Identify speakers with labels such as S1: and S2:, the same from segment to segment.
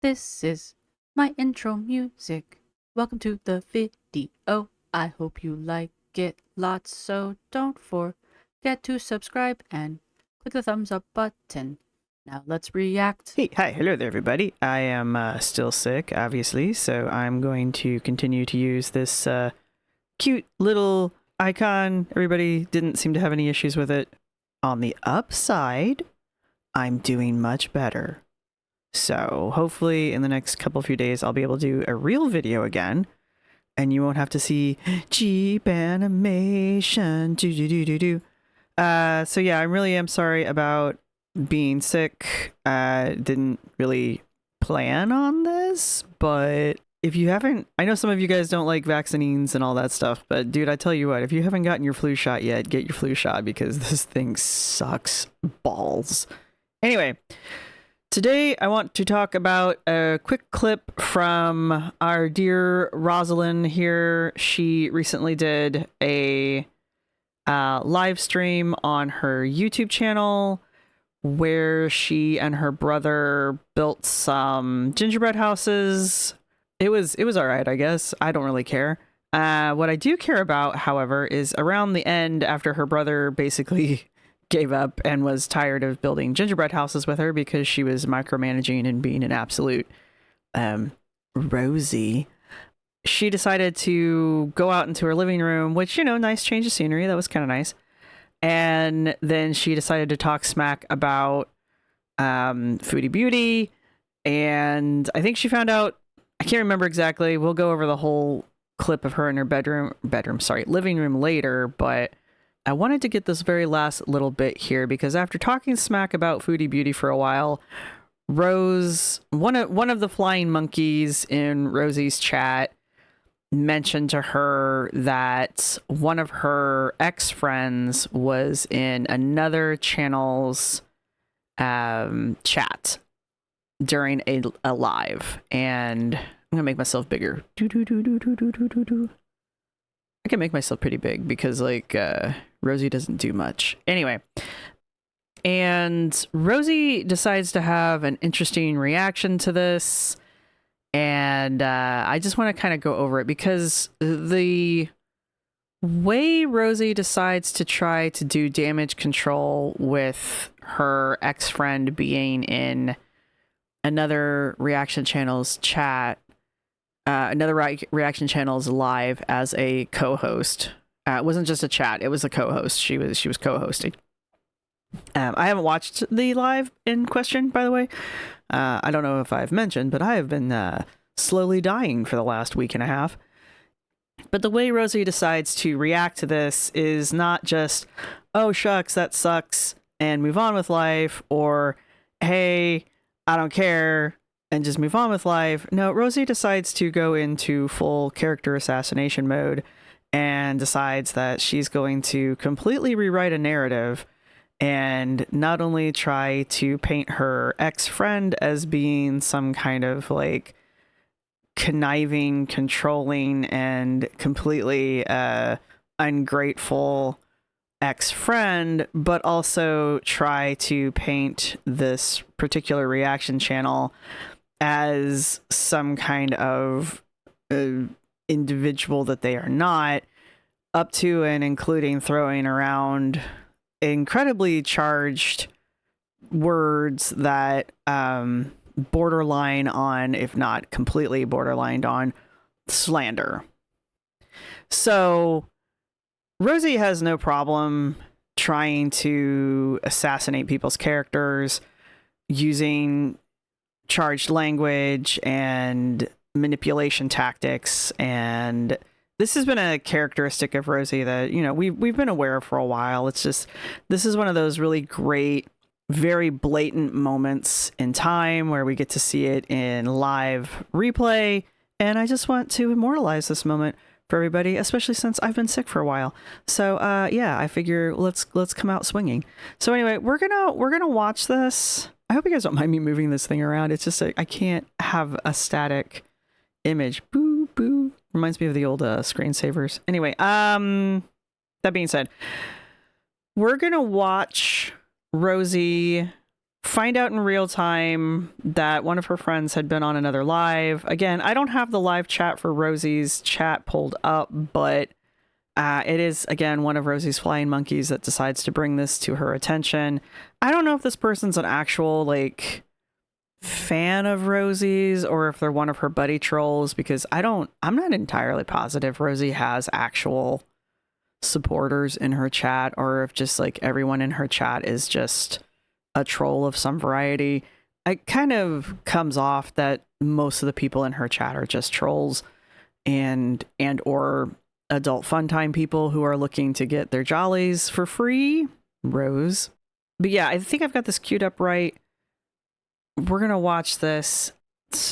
S1: This is my intro music. Welcome to the video. I hope you like it lots, so don't forget to subscribe and click the thumbs up button. Now let's react.
S2: Hey, hi, hello there, everybody. I am still sick, obviously, so I'm going to continue to use this cute little icon. Everybody didn't seem to have any issues with it. On the upside, I'm doing much better. So hopefully in the next few days, I'll be able to do a real video again, and you won't have to see cheap animation. So yeah, I really am sorry about being sick. Didn't really plan on this, but if you haven't, I know some of you guys don't like vaccines and all that stuff, but dude, I tell you what, if you haven't gotten your flu shot yet, get your flu shot because this thing sucks balls. Anyway, today I want to talk about a quick clip from our dear Rosalind here. She recently did a live stream on her YouTube channel where she and her brother built some gingerbread houses. It was all right, I guess. I don't really care. What I do care about, however, is around the end, after her brother basically gave up and was tired of building gingerbread houses with her because she was micromanaging and being an absolute Rosie, she decided to go out into her living room, which, you know, nice change of scenery. That was kind of nice. And then she decided to talk smack about Foodie Beauty. And I think she found out, I can't remember exactly. We'll go over the whole clip of her in her living room later. But I wanted to get this very last little bit here because after talking smack about Foodie Beauty for a while, Rose, one of the flying monkeys in Rosie's chat, mentioned to her that one of her ex-friends was in another channel's chat during a live, and I'm gonna make myself bigger. I can make myself pretty big because like Rosie doesn't do much anyway. And Rosie decides to have an interesting reaction to this. And I just want to kind of go over it because the way Rosie decides to try to do damage control with her ex-friend being in another reaction channel's chat, reaction channel's live as a co-host. It wasn't just a chat; it was a co-host. She was co-hosting. I haven't watched the live in question, by the way. I don't know if I've mentioned, but I have been slowly dying for the last week and a half. But the way Rosie decides to react to this is not just, oh, shucks, that sucks, and move on with life, or, hey, I don't care, and just move on with life. No, Rosie decides to go into full character assassination mode and decides that she's going to completely rewrite a narrative and not only try to paint her ex-friend as being some kind of like conniving, controlling, and completely ungrateful ex-friend, but also try to paint this particular reaction channel as some kind of individual that they are not, up to and including throwing around incredibly charged words that borderline on, if not completely borderline on, slander. So Rosie has no problem trying to assassinate people's characters using charged language and manipulation tactics, and this has been a characteristic of Rosie that, you know, we've been aware of for a while. It's just, this is one of those really great, very blatant moments in time where we get to see it in live replay. And I just want to immortalize this moment for everybody, especially since I've been sick for a while. So yeah, I figure let's come out swinging. So anyway, we're gonna watch this. I hope you guys don't mind me moving this thing around. It's just I can't have a static image. Boo boo. Reminds me of the old screensavers. Anyway, that being said, we're gonna watch Rosie find out in real time that one of her friends had been on another live. Again, I don't have the live chat for Rosie's chat pulled up, but it is, again, one of Rosie's flying monkeys that decides to bring this to her attention. I don't know if this person's an actual, like, fan of Rosie's or if they're one of her buddy trolls, because I'm not entirely positive Rosie has actual supporters in her chat, or if just, like, everyone in her chat is just a troll of some variety. It kind of comes off that most of the people in her chat are just trolls and or adult fun time people who are looking to get their jollies for free. Rose. But yeah, I think I've got this queued up right. We're gonna watch this.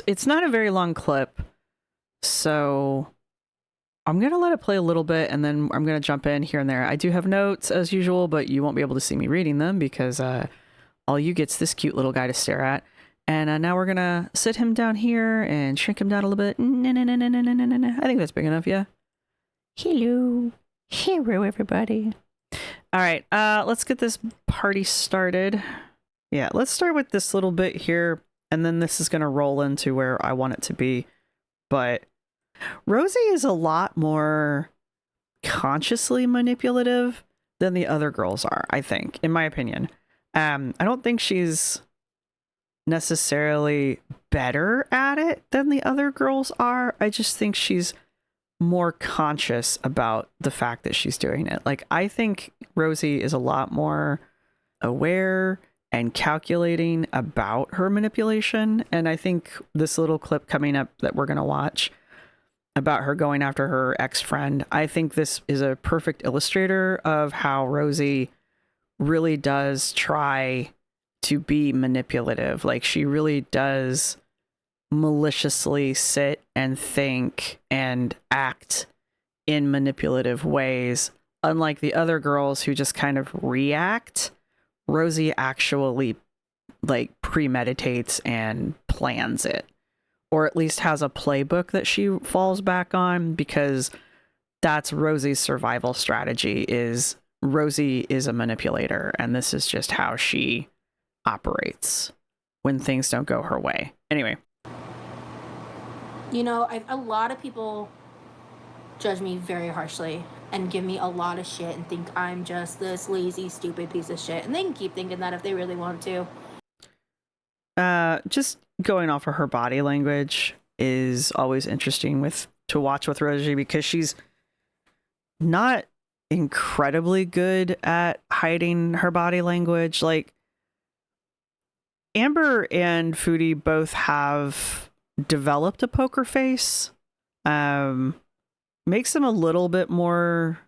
S2: It's not a very long clip, so I'm gonna let it play a little bit and then I'm gonna jump in here and there. I do have notes as usual, but you won't be able to see me reading them because all you get's this cute little guy to stare at. And now we're gonna sit him down here and shrink him down a little bit. I think that's big enough, yeah. Hello. Hello, everybody. All right, let's get this party started. Yeah, let's start with this little bit here, and then this is gonna roll into where I want it to be. But Rosie is a lot more consciously manipulative than the other girls are, I think, in my opinion. I don't think she's necessarily better at it than the other girls are. I just think she's more conscious about the fact that she's doing it. Like, I think Rosie is a lot more aware and calculating about her manipulation. And I think this little clip coming up that we're going to watch about her going after her ex-friend, I think this is a perfect illustrator of how Rosie really does try to be manipulative. Like, she really does maliciously sit and think and act in manipulative ways. Unlike the other girls who just kind of react, Rosie actually, like, premeditates and plans it, or at least has a playbook that she falls back on, because that's Rosie's survival strategy. Is Rosie is a manipulator, and this is just how she operates when things don't go her way. Anyway.
S3: You know, a lot of people judge me very harshly and give me a lot of shit and think I'm just this lazy, stupid piece of shit. And they can keep thinking that if they really want to.
S2: Just going off of her body language is always interesting to watch with Rosie, because she's not incredibly good at hiding her body language. Like, Amber and Foodie both have developed a poker face. Makes them a little bit more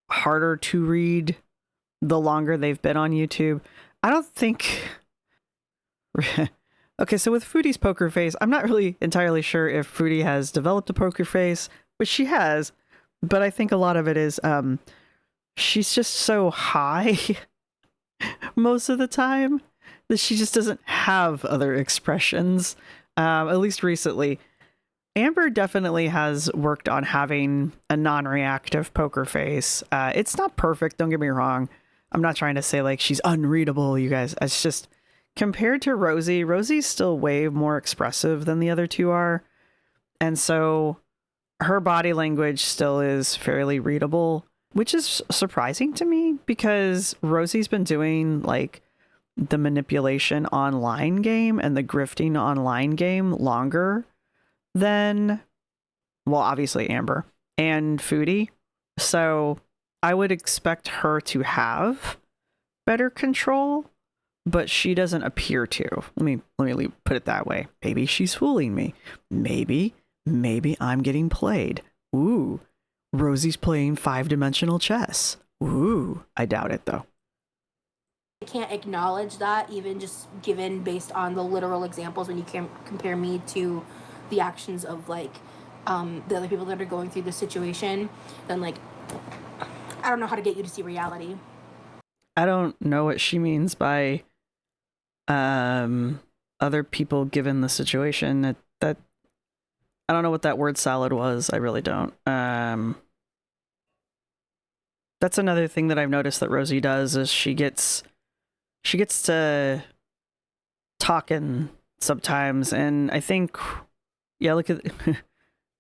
S2: harder to read the longer they've been on YouTube. I don't think... Okay, so with Foodie's poker face, I'm not really entirely sure if Foodie has developed a poker face, which she has, but I think a lot of it is she's just so high most of the time that she just doesn't have other expressions, at least recently. Amber definitely has worked on having a non-reactive poker face. It's not perfect, don't get me wrong. I'm not trying to say like she's unreadable, you guys. It's just, compared to Rosie, Rosie's still way more expressive than the other two are. And so her body language still is fairly readable, which is surprising to me, because Rosie's been doing like the manipulation online game and the grifting online game longer than, well, obviously Amber and Foodie. So I would expect her to have better control, but she doesn't appear to. Let me put it that way. Maybe she's fooling me. Maybe I'm getting played. Ooh, Rosie's playing 5-dimensional chess. Ooh, I doubt it though.
S3: I can't acknowledge that, even just given based on the literal examples when you can compare me to the actions of like the other people that are going through the situation. Then like, I don't know how to get you to see reality.
S2: I don't know what she means by other people given the situation. That I don't know what that word salad was. I really don't. That's another thing that I've noticed that Rosie does, is she gets she gets to talking sometimes, and I think, yeah, look at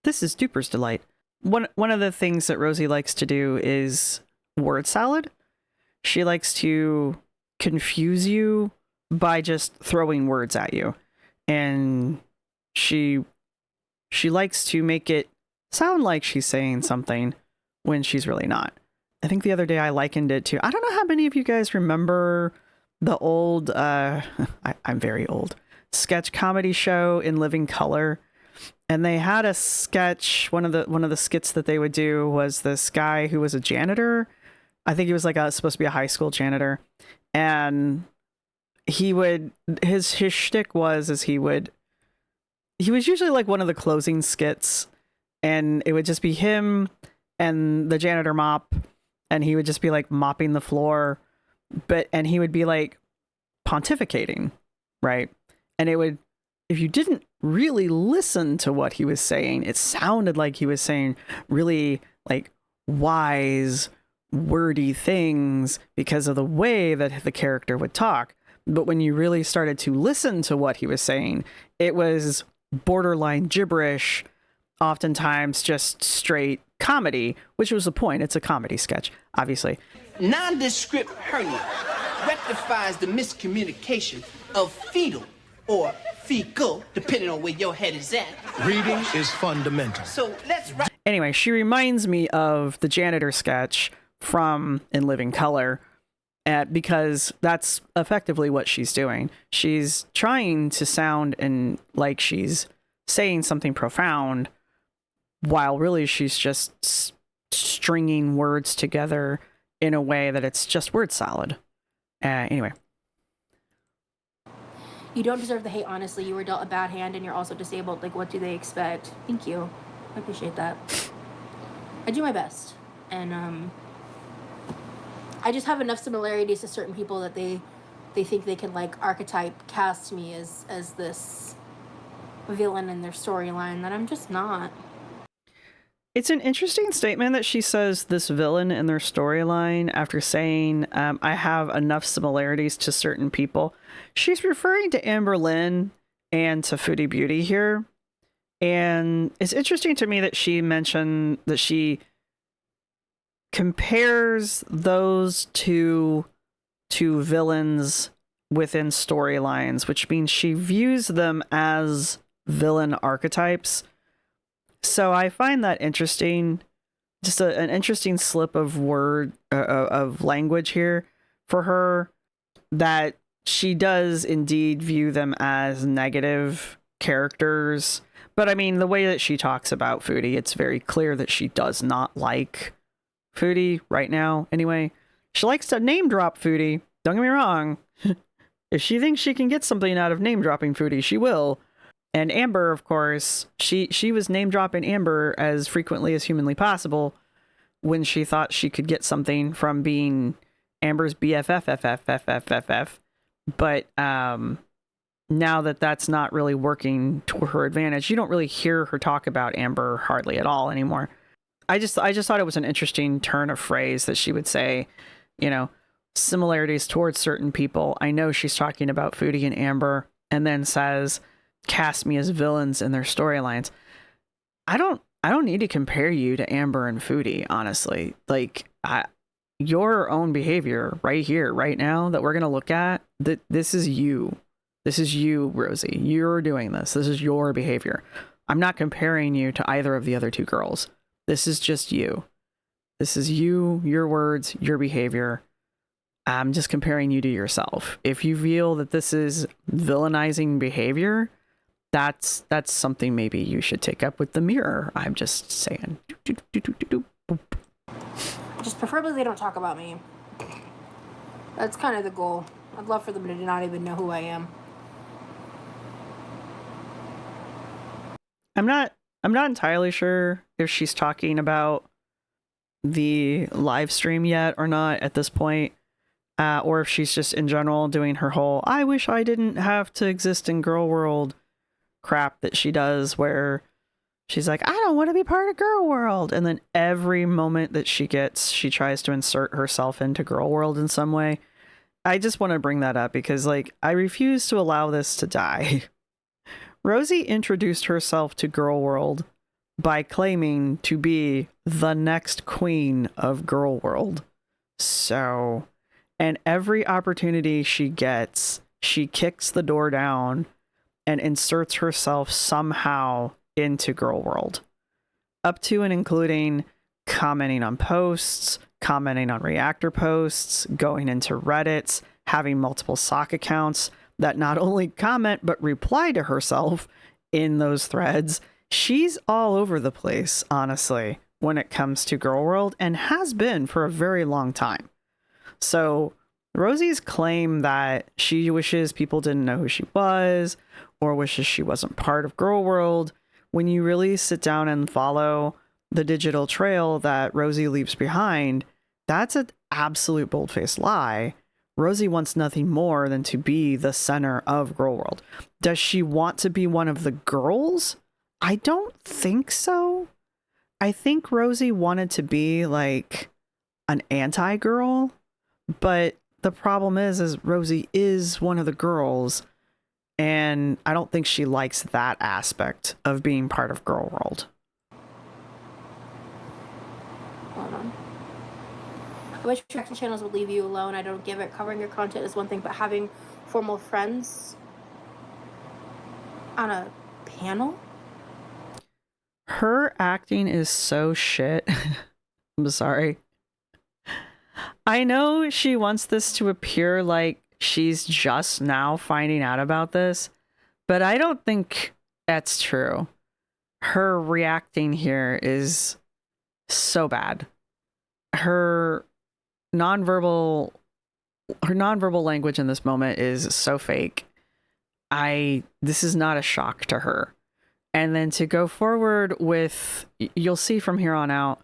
S2: this is Duper's delight. One of the things that Rosee likes to do is word salad. She likes to confuse you by just throwing words at you, and she likes to make it sound like she's saying something when she's really not. I think the other day I likened it to, I don't know how many of you guys remember the old I'm very old sketch comedy show In Living Color, and they had a sketch. One of the skits that they would do was this guy who was a janitor. I think he was like supposed to be a high school janitor, and he would his shtick was he was usually like one of the closing skits, and it would just be him and the janitor mop, and he would just be like mopping the floor, and he would be like pontificating, right? And it would, if you didn't really listen to what he was saying, it sounded like he was saying really like wise, wordy things because of the way that the character would talk. But when you really started to listen to what he was saying, it was borderline gibberish, oftentimes just straight comedy, which was the point. It's a comedy sketch, obviously.
S4: Nondescript hernia rectifies the miscommunication of fetal or fecal, depending on where your head is at.
S5: Reading is fundamental.
S4: So let's write.
S2: Anyway, she reminds me of the janitor sketch from In Living Color, because that's effectively what she's doing. She's trying to sound like she's saying something profound, while really she's just stringing words together in a way that it's just word salad. Anyway.
S3: You don't deserve the hate, honestly. You were dealt a bad hand and you're also disabled. Like, what do they expect? Thank you. I appreciate that. I do my best. And I just have enough similarities to certain people that they think they can, like, archetype cast me as this villain in their storyline that I'm just not.
S2: It's an interesting statement that she says this villain in their storyline after saying, I have enough similarities to certain people. She's referring to Amberlynn and to Foodie Beauty here. And it's interesting to me that she mentioned that she compares those two villains within storylines, which means she views them as villain archetypes. So I find that interesting, just an interesting slip of of language here for her, that she does indeed view them as negative characters. But I mean, the way that she talks about Foodie, it's very clear that she does not like Foodie right now. Anyway, she likes to name drop Foodie. Don't get me wrong. If she thinks she can get something out of name dropping Foodie, she will. And Amber, of course, she was name dropping Amber as frequently as humanly possible when she thought she could get something from being Amber's BFF. But now that that's not really working to her advantage, you don't really hear her talk about Amber hardly at all anymore. I just thought it was an interesting turn of phrase that she would say, you know, similarities towards certain people. I know she's talking about Foodie and Amber, and then says, cast me as villains in their storylines. I don't need to compare you to Amber and Foodie, honestly. Like, your own behavior right here, right now, that we're going to look at, that this is you. This is you, Rosee. You're doing this. This is your behavior. I'm not comparing you to either of the other two girls. This is just you. This is you, your words, your behavior. I'm just comparing you to yourself. If you feel that this is villainizing behavior, that's something maybe you should take up with the mirror. I'm just saying.
S3: Just preferably they don't talk about me. That's kind of the goal. I'd love for them to not even know who I am.
S2: I'm not entirely sure if she's talking about the live stream yet or not at this point, or if she's just in general doing her whole I wish I didn't have to exist in Gorl World crap that she does, where she's like, I don't want to be part of Gorl World, and then every moment that she gets, she tries to insert herself into Gorl World in some way. I just want to bring that up because, like, I refuse to allow this to die. Rosee introduced herself to Gorl World by claiming to be the next queen of Gorl World. So, and every opportunity she gets, she kicks the door down and inserts herself somehow into Gorl World. Up to and including commenting on posts, commenting on reactor posts, going into Reddits, having multiple sock accounts that not only comment but reply to herself in those threads. She's all over the place, honestly, when it comes to Gorl World, and has been for a very long time. So Rosee's claim that she wishes people didn't know who she was, or wishes she wasn't part of Gorl World, when you really sit down and follow the digital trail that Rosee leaves behind, that's an absolute bold-faced lie. Rosee wants nothing more than to be the center of Gorl World. Does she want to be one of the girls? I don't think so. I think Rosee wanted to be like an anti-girl, but the problem is Rosee is one of the girls, and I don't think she likes that aspect of being part of Gorl World.
S3: Hold on. I wish reaction channels would leave you alone. I don't give it. Covering your content is one thing, but having formal friends on a panel?
S2: Her acting is so shit. I'm sorry. I know she wants this to appear like she's just now finding out about this, but I don't think that's true. Her reacting here is so bad. Her nonverbal language in this moment is so fake. This is not a shock to her. And then to go forward with, you'll see from here on out,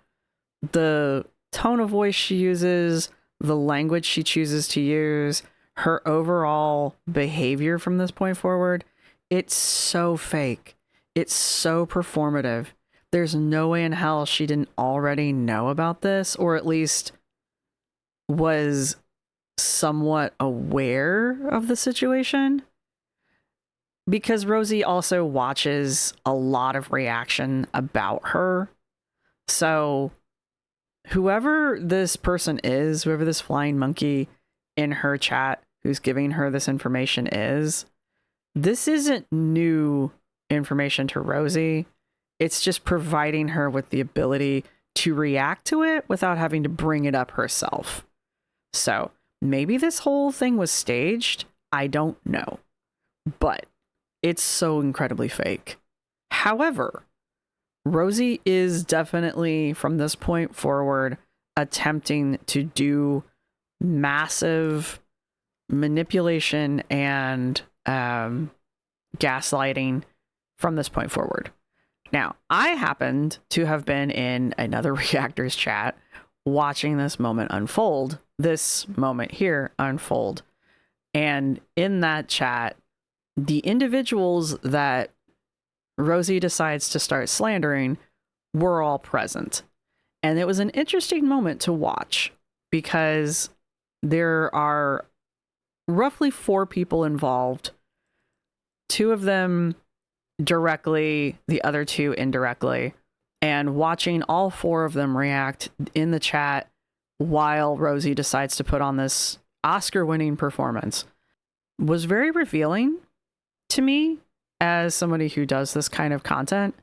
S2: the tone of voice she uses, the language she chooses to use, her overall behavior from this point forward, it's so fake. It's so performative. There's no way in hell she didn't already know about this, or at least was somewhat aware of the situation. Because Rosee also watches a lot of reaction about her. So whoever this person is, whoever this flying monkey in her chat who's giving her this information is, this isn't new information to Rosee. It's just providing her with the ability to react to it without having to bring it up herself. So maybe this whole thing was staged. I don't know. But it's so incredibly fake. However, Rosee is definitely, from this point forward, attempting to do massive manipulation and gaslighting from this point forward. Now, I happened to have been in another reactor's chat watching this moment unfold, this moment here unfold. And in that chat, the individuals that Rosee decides to start slandering were all present. And it was an interesting moment to watch because there are roughly 4 people involved, 2 of them directly, the other 2 indirectly, and watching all 4 of them react in the chat while Rosee decides to put on this Oscar-winning performance was very revealing to me as somebody who does this kind of content.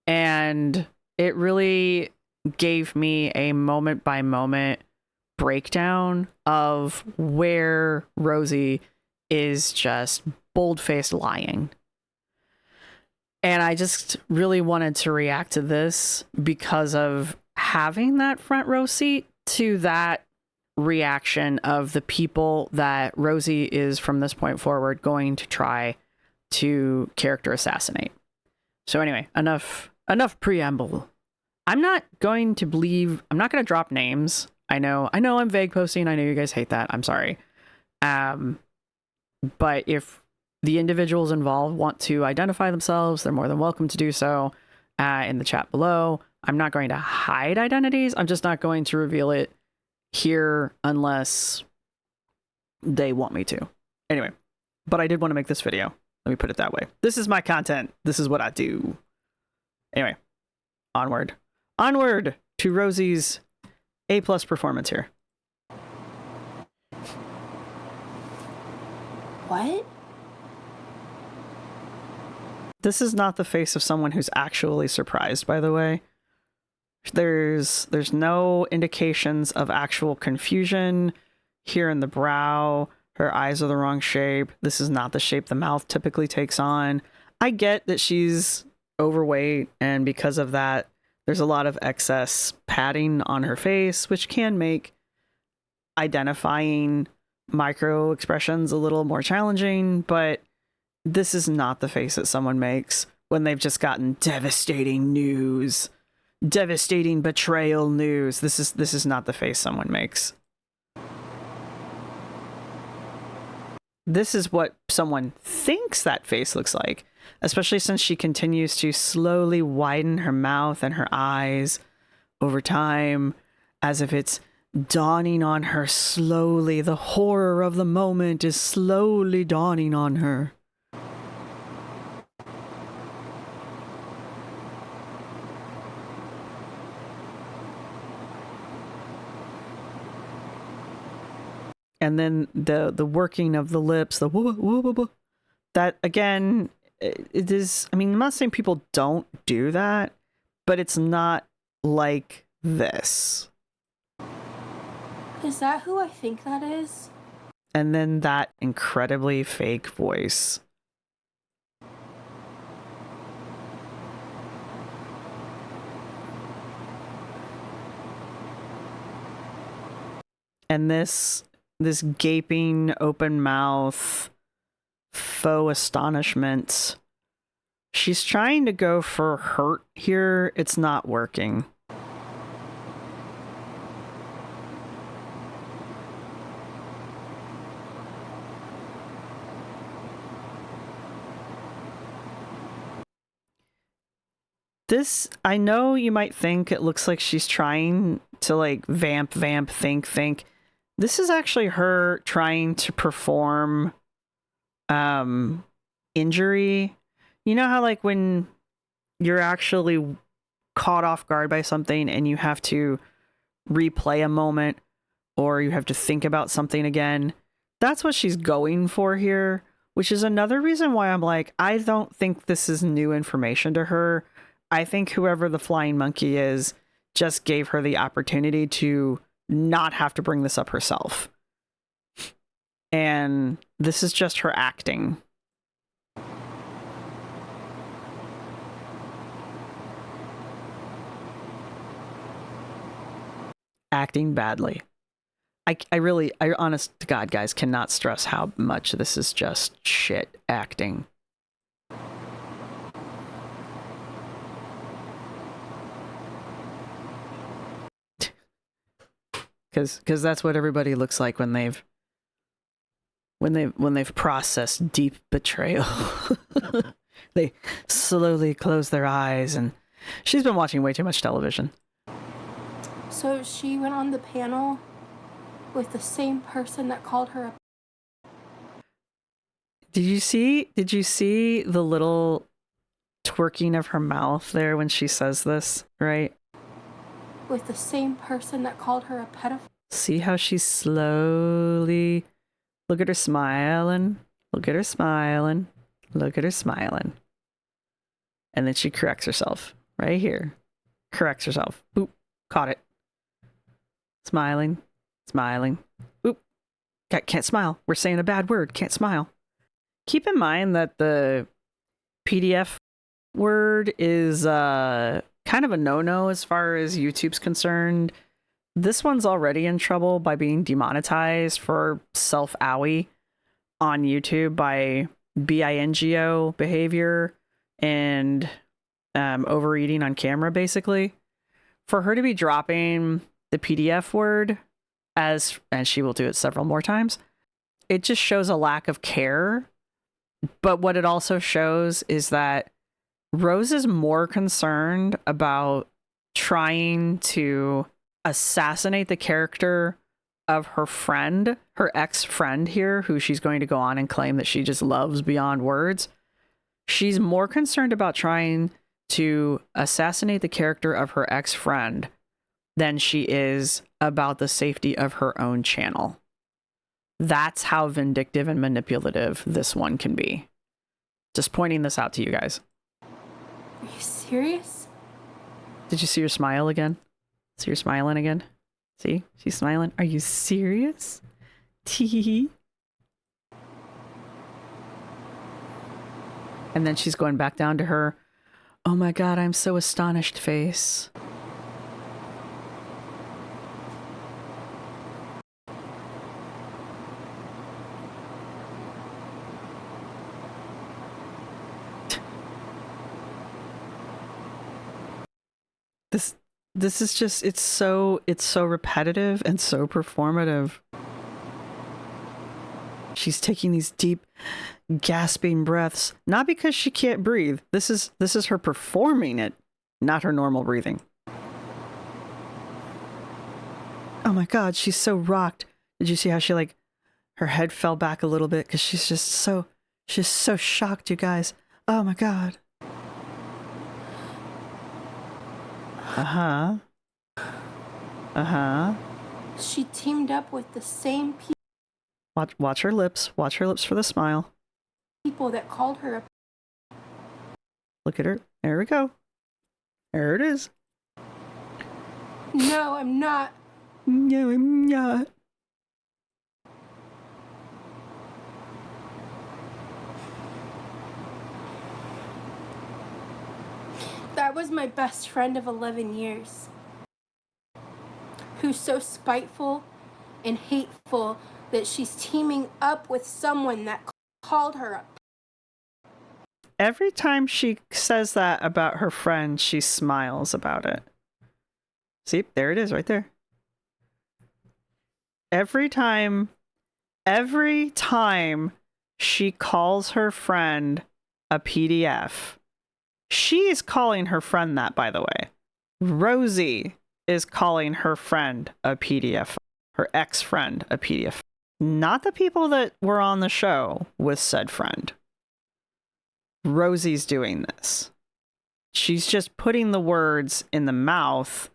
S2: And it really gave me a moment by moment breakdown of where Rosee is just bold-faced lying. And I just really wanted to react to this because of having that front row seat to that reaction of the people that Rosee is from this point forward going to try to character assassinate. So anyway, enough preamble. I'm not going to drop names. I know I'm vague posting. I know you guys hate that. I'm sorry. But if the individuals involved want to identify themselves, they're more than welcome to do so in the chat below. I'm not going to hide identities. I'm just not going to reveal it here unless they want me to. Anyway, but I did want to make this video. Let me put it that way. This is my content. This is what I do. Anyway, onward. Onward to Rosee's A+ performance here.
S3: What?
S2: This is not the face of someone who's actually surprised, by the way. There's no indications of actual confusion here in the brow. Her eyes are the wrong shape. This is not the shape the mouth typically takes on. I get that she's overweight, and because of that, there's a lot of excess padding on her face, which can make identifying micro expressions a little more challenging, but this is not the face that someone makes when they've just gotten devastating news, devastating betrayal news. This is not the face someone makes. This is what someone thinks that face looks like, especially since she continues to slowly widen her mouth and her eyes over time, as if it's dawning on her slowly. The horror of the moment is slowly dawning on her. And then the working of the lips, the woo woo woo woo, that again, it is. I mean, I'm not saying people don't do that, but it's not like this.
S3: Is that who I think that is?
S2: And then that incredibly fake voice. And this gaping open mouth, faux astonishment. She's trying to go for hurt here. It's not working. This, I know you might think it looks like she's trying to like vamp, think. This is actually her trying to perform injury. You know how like when you're actually caught off guard by something and you have to replay a moment or you have to think about something again? That's what she's going for here, which is another reason why I'm like, I don't think this is new information to her. I think whoever the flying monkey is just gave her the opportunity to not have to bring this up herself. And this is just her acting. Acting badly. I honest to God, guys, cannot stress how much this is just shit acting. Because that's what everybody looks like when they've processed deep betrayal. They slowly close their eyes, and she's been watching way too much television.
S3: So she went on the panel with the same person that called her a...
S2: Did you see the little twerking of her mouth there when she says this, right?
S3: With the same person that called her a pedophile.
S2: See how she's slowly... Look at her smiling. Look at her smiling. Look at her smiling. And then she corrects herself. Right here. Corrects herself. Boop. Caught it. Smiling. Smiling. Oop. Can't smile. We're saying a bad word. Can't smile. Keep in mind that the PDF word is kind of a no-no as far as YouTube's concerned. This one's already in trouble by being demonetized for self-owie on YouTube by bingo behavior and overeating on camera, basically. For her to be dropping the PDF word, and she will do it several more times, it just shows a lack of care. But what it also shows is that Rose is more concerned about trying to assassinate the character of her friend, her ex-friend here, who she's going to go on and claim that she just loves beyond words. She's more concerned about trying to assassinate the character of her ex-friend than she is about the safety of her own channel. That's how vindictive and manipulative this one can be. Just pointing this out to you guys.
S3: Are you serious?
S2: Did you see her smile again? See her smiling again? See? She's smiling. Are you serious? Tee. And then she's going back down to her, oh my god, I'm so astonished face. This is just, it's so repetitive and so performative. She's taking these deep gasping breaths, not because she can't breathe. This is her performing it, not her normal breathing. Oh my god, she's so rocked. Did you see how she, like, her head fell back a little bit because she's so shocked, you guys. Oh my god. Uh-huh. Uh-huh.
S3: She teamed up with the same
S2: Watch her lips. Watch her lips for the smile.
S3: people that called her a...
S2: Look at her. There we go. There it is.
S3: No, I'm not.
S2: No, I'm not.
S3: That was my best friend of 11 years. Who's so spiteful and hateful that she's teaming up with someone that called her a...
S2: Every time she says that about her friend, she smiles about it. See, there it is right there. Every time she calls her friend a PDF, she is calling her friend that, by the way. Rosee is calling her friend a PDF, her ex-friend a PDF. Not the people that were on the show with said friend. Rosee's doing this. She's just putting the words in the mouth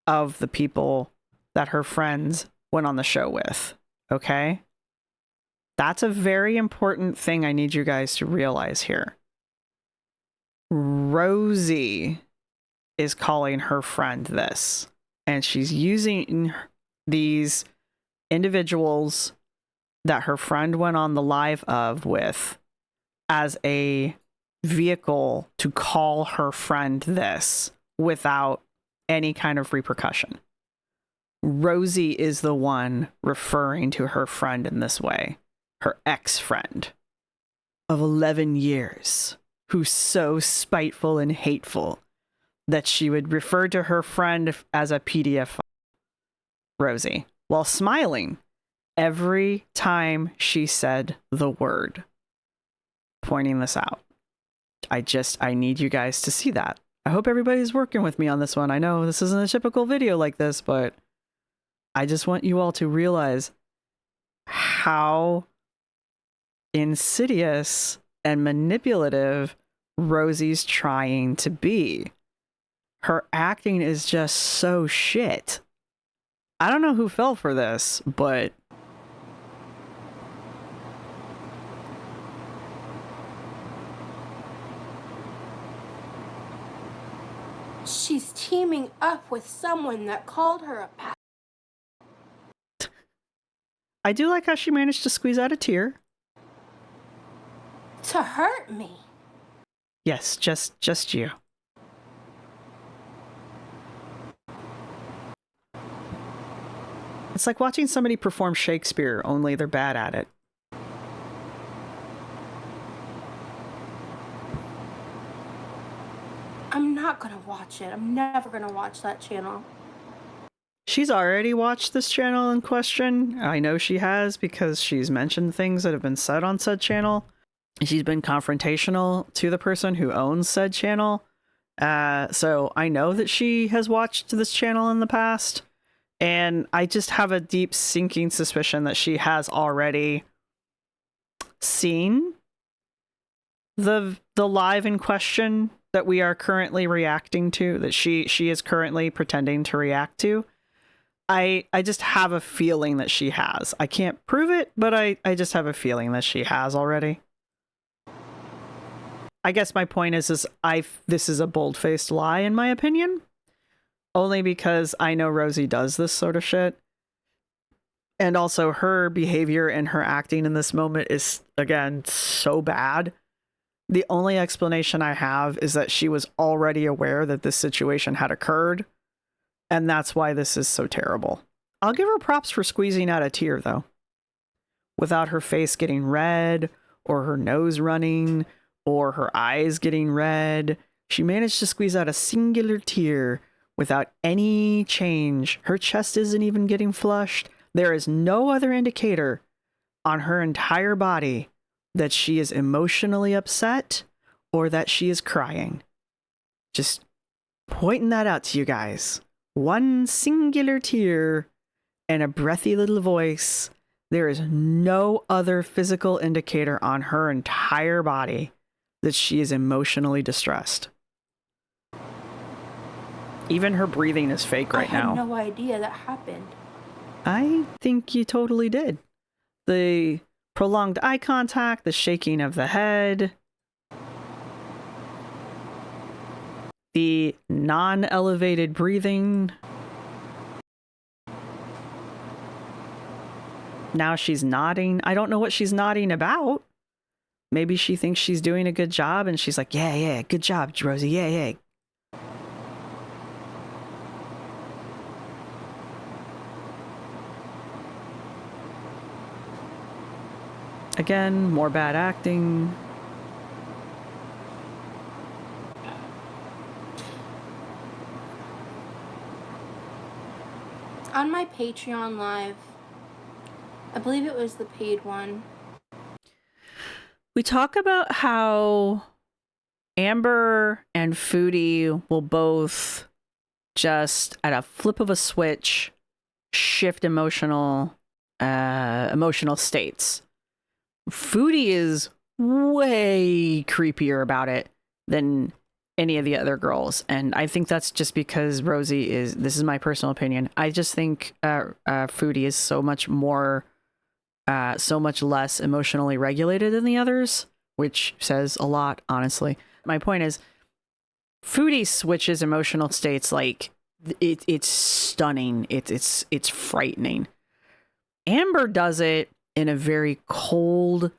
S2: of the people that her friends went on the show with. Okay? That's a very important thing I need you guys to realize here. Rosee is calling her friend this, and she's using these individuals that her friend went on the live of with as a vehicle to call her friend this without any kind of repercussion. Rosee is the one referring to her friend in this way, her ex-friend of 11 years, who's so spiteful and hateful that she would refer to her friend as a PDF. Rosee, while smiling every time she said the word, pointing this out. I need you guys to see that. I hope everybody's working with me on this one. I know this isn't a typical video like this, but I just want you all to realize how insidious and manipulative Rosee's trying to be. Her acting is just so shit. I don't know who fell for this, but
S3: She's teaming up with someone that called her a...
S2: I do like how she managed to squeeze out a tear.
S3: to hurt me.
S2: Yes, just you. It's like watching somebody perform Shakespeare, only they're bad at it.
S3: I'm not gonna watch it. I'm never gonna watch that channel.
S2: She's already watched this channel in question. I know she has because she's mentioned things that have been said on said channel. She's been confrontational to the person who owns said channel. So I know that she has watched this channel in the past. And I just have a deep sinking suspicion that she has already seen the live in question that we are currently reacting to, that she is currently pretending to react to. I just have a feeling that she has. I can't prove it, but I just have a feeling that she has already. I guess my point is this is a bold-faced lie in my opinion. Only because I know Rosee does this sort of shit. And also her behavior and her acting in this moment is, again, so bad. The only explanation I have is that she was already aware that this situation had occurred. And that's why this is so terrible. I'll give her props for squeezing out a tear, though. Without her face getting red, or her nose running, or her eyes getting red, she managed to squeeze out a singular tear without any change. Her chest isn't even getting flushed. There is no other indicator on her entire body that she is emotionally upset or that she is crying. Just pointing that out to you guys. One singular tear and a breathy little voice. There is no other physical indicator on her entire body that she is emotionally distressed. Even her breathing is fake right now.
S3: I had no idea that happened.
S2: I think you totally did. The prolonged eye contact, the shaking of the head, the non-elevated breathing. Now she's nodding. I don't know what she's nodding about. Maybe she thinks she's doing a good job and she's like, yeah, good job, Rosee, yeah. Again, more bad acting.
S3: On my Patreon live, I believe it was the paid one,
S2: we talk about how Amber and Foodie will both just, at a flip of a switch, shift emotional states. Foodie is way creepier about it than any of the other girls. And I think that's just because Rosee is, this is my personal opinion, I just think Foodie is so much less emotionally regulated than the others, which says a lot, honestly. My point is, Foodie switches emotional states like it's stunning. It's frightening. Amber does it in a very cold,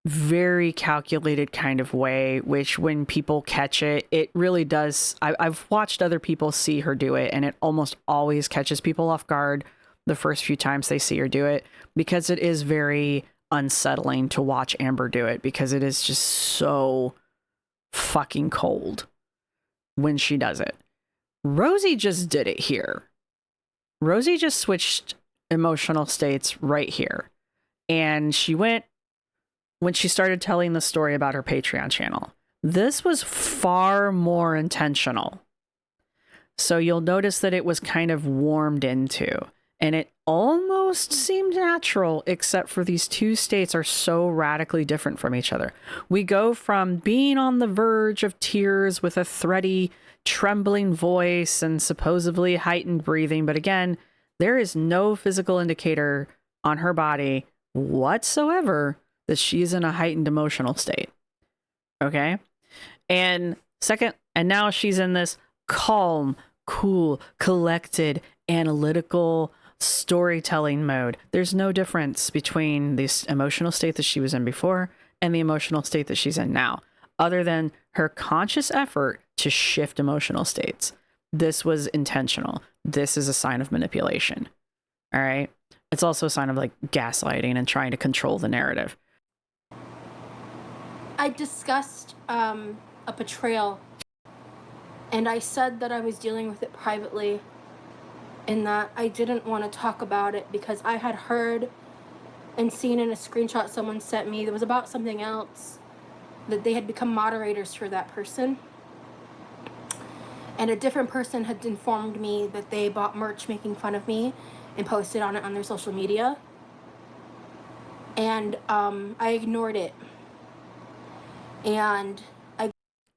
S2: very calculated kind of way, which when people catch it, it really does. I've watched other people see her do it, and it almost always catches people off guard the first few times they see her do it, because it is very unsettling to watch Amber do it, because it is just so fucking cold when she does it. Rosee just did it here. Rosee just switched emotional states right here. And she went, when she started telling the story about her Patreon channel, this was far more intentional. So you'll notice that it was kind of warmed into, and it almost seemed natural, except for these two states are so radically different from each other. We go from being on the verge of tears with a thready, trembling voice and supposedly heightened breathing, but again, there is no physical indicator on her body whatsoever that she is in a heightened emotional state. Okay? And second, and now she's in this calm, cool, collected, analytical storytelling mode. There's no difference between this emotional state that she was in before and the emotional state that she's in now, other than her conscious effort to shift emotional states. This was intentional. This is a sign of manipulation. All right? It's also a sign of like gaslighting and trying to control the narrative.
S3: I discussed a betrayal, and I said that I was dealing with it privately, and that I didn't want to talk about it because I had heard and seen in a screenshot someone sent me that was about something else, that they had become moderators for that person. and a different person had informed me that they bought merch making fun of me and posted on it on their social media. And I ignored it. And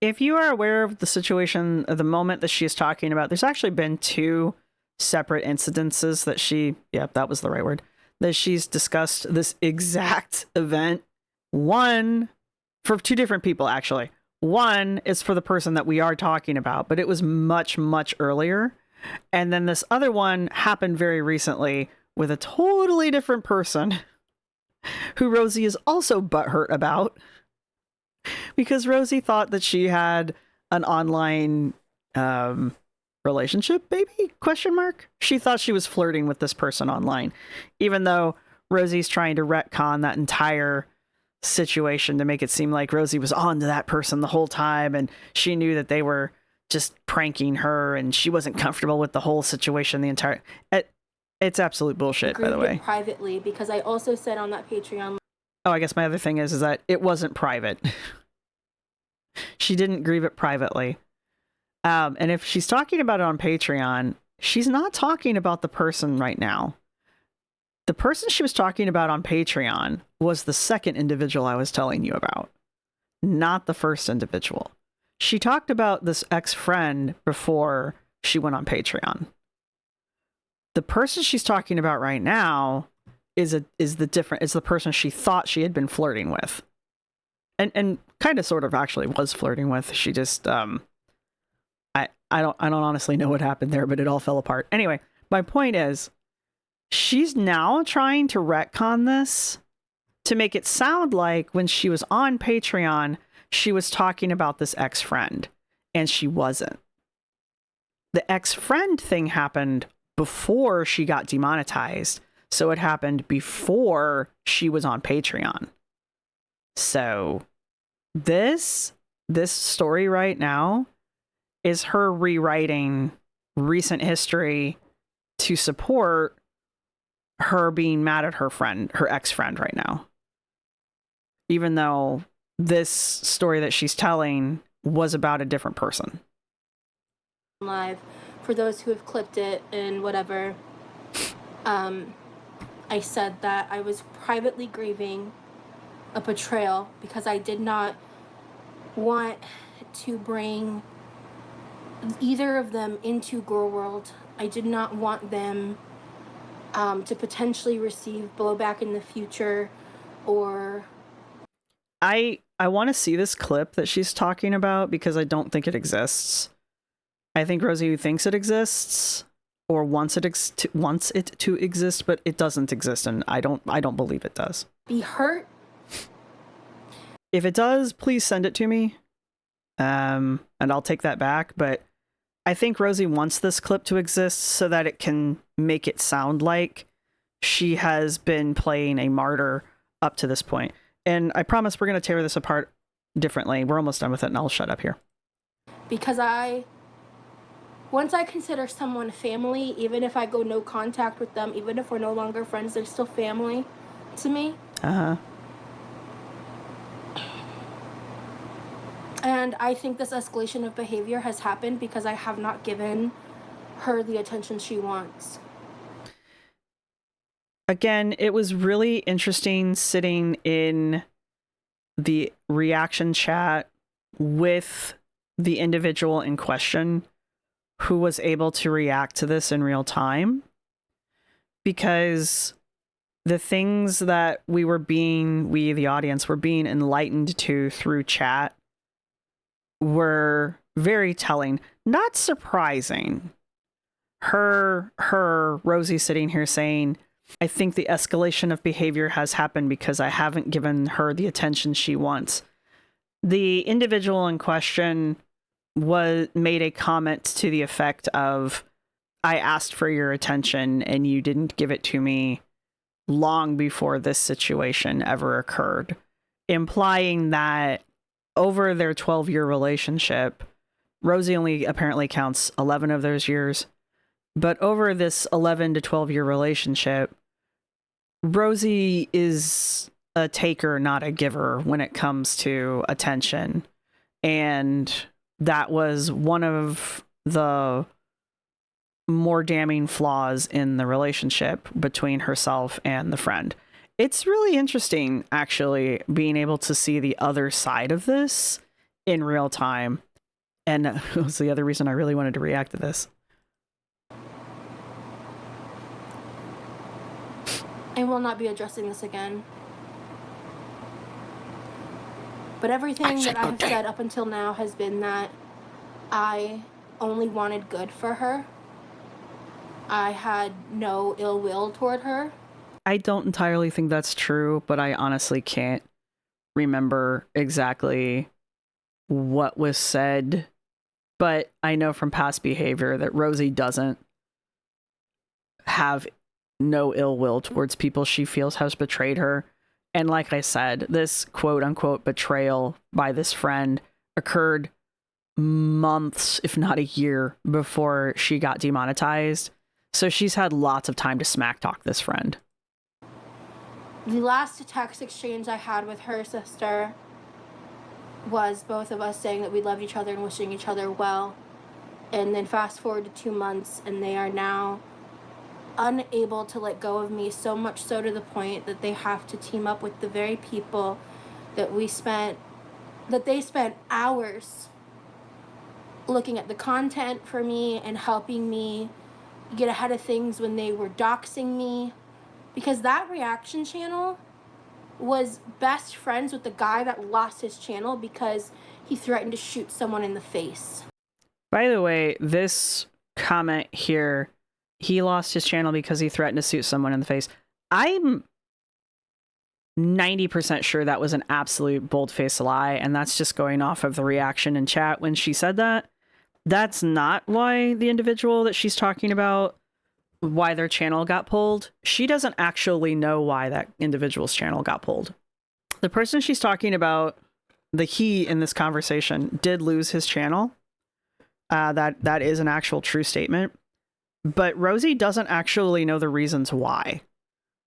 S2: if you are aware of the situation at the moment that she is talking about, there's actually been 2 separate incidences that was the right word, that she's discussed this exact event. One, for 2 different people, actually. One is for the person that we are talking about, but it was much, much earlier. And then this other one happened very recently with a totally different person who Rosee is also butthurt about, because Rosee thought that she had an online relationship, maybe? Question mark. She thought she was flirting with this person online, even though Rosee's trying to retcon that entire situation to make it seem like Rosee was on to that person the whole time, and she knew that they were just pranking her, and she wasn't comfortable with the whole situation. It's absolute bullshit, by the way.
S3: Privately, because I also said on that Patreon.
S2: Oh, I guess my other thing is that it wasn't private. She didn't grieve it privately. And if she's talking about it on Patreon, she's not talking about the person right now. The person she was talking about on Patreon was the second individual I was telling you about, not the first individual. She talked about this ex-friend before she went on Patreon. The person she's talking about right now is the person she thought she had been flirting with. And kind of sort of actually was flirting with. She just I don't honestly know what happened there, but it all fell apart. Anyway, my point is, she's now trying to retcon this to make it sound like when she was on Patreon, she was talking about this ex-friend, and she wasn't. The ex-friend thing happened before she got demonetized, so it happened before she was on Patreon. So this story right now is her rewriting recent history to support her being mad at her friend, her ex-friend right now. Even though this story that she's telling was about a different person.
S3: Live, for those who have clipped it and whatever, I said that I was privately grieving a betrayal because I did not want to bring either of them into Gorl World. I did not want them to potentially receive blowback in the future, or...
S2: I want to see this clip that she's talking about because I don't think it exists. I think Rosee thinks it exists or wants it to exist, but it doesn't exist, and I don't believe it does.
S3: Be hurt.
S2: If it does, please send it to me, and I'll take that back. But I think Rosee wants this clip to exist so that it can make it sound like she has been playing a martyr up to this point. And I promise we're going to tear this apart differently. We're almost done with it, and I'll shut up here.
S3: Because once I consider someone family, even if I go no contact with them, even if we're no longer friends, they're still family to me.
S2: Uh-huh.
S3: And I think this escalation of behavior has happened because I have not given her the attention she wants.
S2: Again, it was really interesting sitting in the reaction chat with the individual in question who was able to react to this in real time, because the things that we, the audience, were being enlightened to through chat were very telling. Not surprising. Rosee sitting here saying, I think the escalation of behavior has happened because I haven't given her the attention she wants. The individual in question made a comment to the effect of, I asked for your attention and you didn't give it to me long before this situation ever occurred, implying that over their 12-year relationship, Rosee only apparently counts 11 of those years, but over this 11 to 12-year relationship, Rosee is a taker, not a giver when it comes to attention. And that was one of the more damning flaws in the relationship between herself and the friend. It's really interesting, actually, being able to see the other side of this in real time. And that was the other reason I really wanted to react to this.
S3: I will not be addressing this again. But everything that I have said up until now has been that I only wanted good for her. I had no ill will toward her.
S2: I don't entirely think that's true, but I honestly can't remember exactly what was said. But I know from past behavior that Rosee doesn't have no ill will towards people she feels has betrayed her. And like I said, this quote unquote betrayal by this friend occurred months, if not a year, before she got demonetized. So she's had lots of time to smack talk this friend.
S3: The last text exchange I had with her sister was both of us saying that we loved each other and wishing each other well. And then fast forward to 2 months, and they are now unable to let go of me, so much so to the point that they have to team up with the very people that they spent hours looking at the content for me and helping me get ahead of things when they were doxing me. Because that reaction channel was best friends with the guy that lost his channel because he threatened to shoot someone in the face.
S2: By the way, this comment here, he lost his channel because he threatened to shoot someone in the face. I'm 90% sure that was an absolute bold-faced lie, and that's just going off of the reaction in chat when she said that. That's not why the individual that she's talking about, why their channel got pulled. She doesn't actually know why that individual's channel got pulled. The person she's talking about, the he in this conversation, did lose his channel. That is an actual true statement. But Rosee doesn't actually know the reasons why.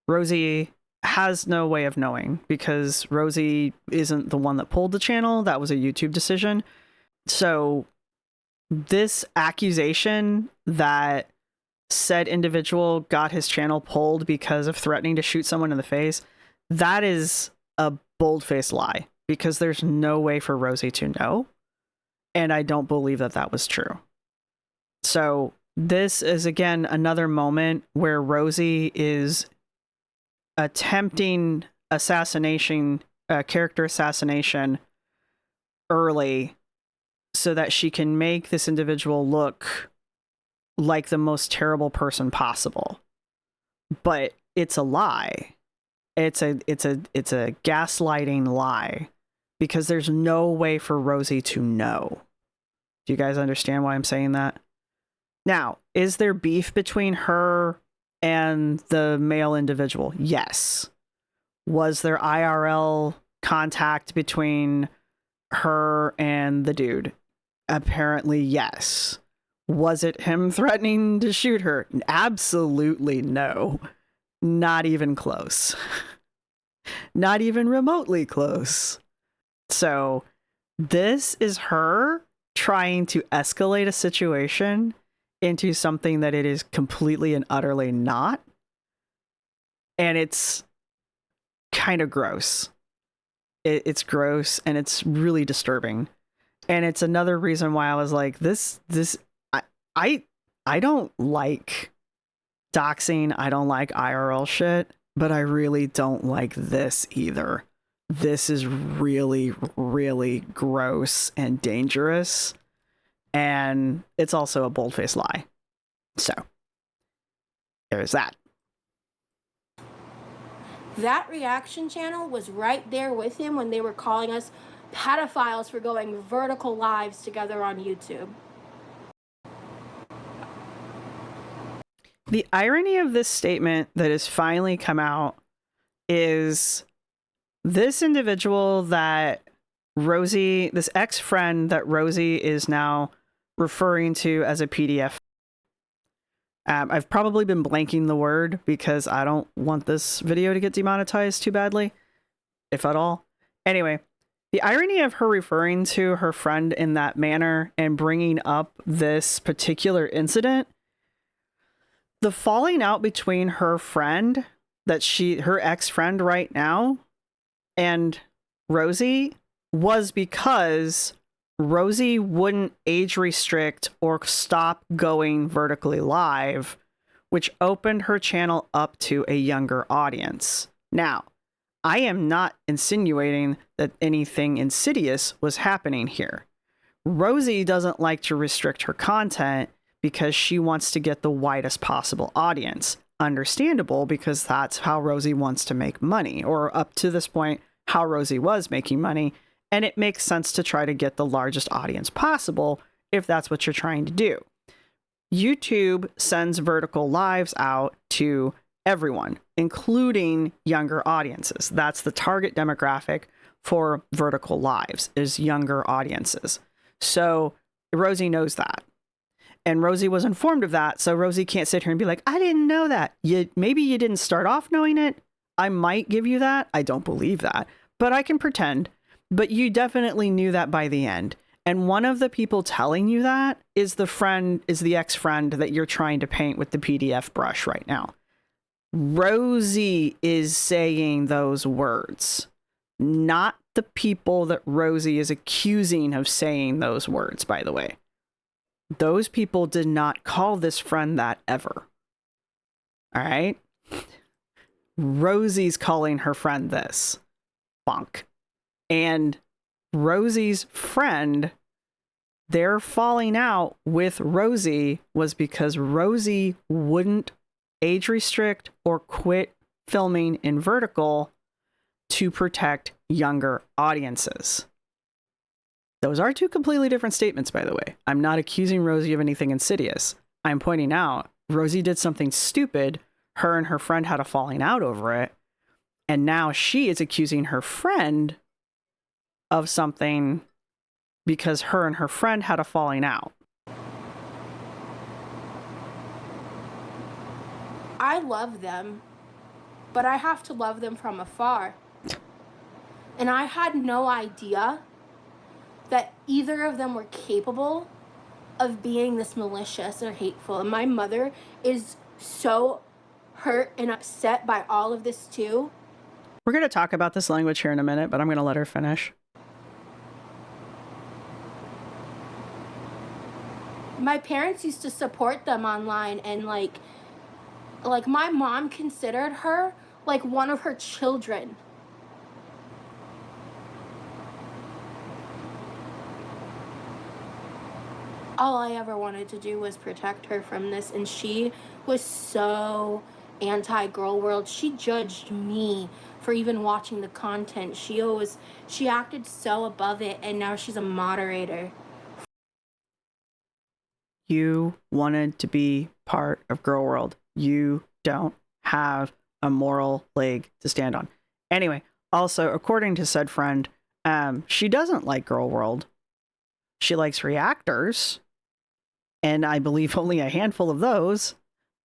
S2: Rosee has no way of knowing because Rosee isn't the one that pulled the channel. That was a YouTube decision. So this accusation that said individual got his channel pulled because of threatening to shoot someone in the face, that is a bold-faced lie because there's no way for Rosee to know. And I don't believe that that was true. So this is, again, another moment where Rosee is attempting character assassination early so that she can make this individual look like the most terrible person possible. But it's a lie. It's a gaslighting lie because there's no way for Rosee to know. Do you guys understand why I'm saying that? Now, is there beef between her and the male individual? Yes. Was there IRL contact between her and the dude? Apparently, yes. Was it him threatening to shoot her? Absolutely no. Not even close. Not even remotely close. So this is her trying to escalate a situation into something that it is completely and utterly not. And it's kind of gross. It's gross and it's really disturbing. And it's another reason why I was like, I don't like doxing. I don't like IRL shit, but I really don't like this either. This is really, really gross and dangerous. And it's also a bold-faced lie. So, there's that.
S3: That reaction channel was right there with him when they were calling us pedophiles for going vertical lives together on YouTube.
S2: The irony of this statement that has finally come out is this individual that Rosee, this ex-friend that Rosee is now referring to as a PDF. I've probably been blanking the word because I don't want this video to get demonetized too badly, if at all. Anyway, The irony of her referring to her friend in that manner and bringing up this particular incident, the falling out between her friend, her ex-friend right now, and Rosee was because Rosee wouldn't age restrict or stop going vertically live, which opened her channel up to a younger audience. Now, I am not insinuating that anything insidious was happening here. Rosee doesn't like to restrict her content because she wants to get the widest possible audience. Understandable, because that's how Rosee wants to make money, or up to this point, how Rosee was making money. And it makes sense to try to get the largest audience possible if that's what you're trying to do. YouTube sends vertical lives out to everyone, including younger audiences. That's the target demographic for vertical lives, is younger audiences. So Rosee knows that. And Rosee was informed of that, so Rosee can't sit here and be like, I didn't know that. Maybe you didn't start off knowing it. I might give you that. I don't believe that, but I can pretend. But you definitely knew that by the end. And one of the people telling you that is the ex-friend that you're trying to paint with the PDF brush right now. Rosee is saying those words, not the people that Rosee is accusing of saying those words, by the way. Those people did not call this friend that ever. All right? Rosee's calling her friend this. Bonk. And Rosee's friend, their falling out with Rosee was because Rosee wouldn't age restrict or quit filming in vertical to protect younger audiences. Those are two completely different statements, by the way. I'm not accusing Rosee of anything insidious. I'm pointing out Rosee did something stupid. Her and her friend had a falling out over it. And now she is accusing her friend of something because her and her friend had a falling out.
S3: I love them, but I have to love them from afar. And I had no idea that either of them were capable of being this malicious or hateful. And my mother is so hurt and upset by all of this too.
S2: We're going to talk about this language here in a minute, but I'm going to let her finish.
S3: My parents used to support them online, and like my mom considered her like one of her children. All I ever wanted to do was protect her from this, and she was so anti-Gorl World. She judged me for even watching the content. She acted so above it, and now she's a moderator.
S2: You wanted to be part of Gorl World. You don't have a moral leg to stand on. Anyway, also, according to said friend, she doesn't like Gorl World. She likes reactors, and I believe only a handful of those.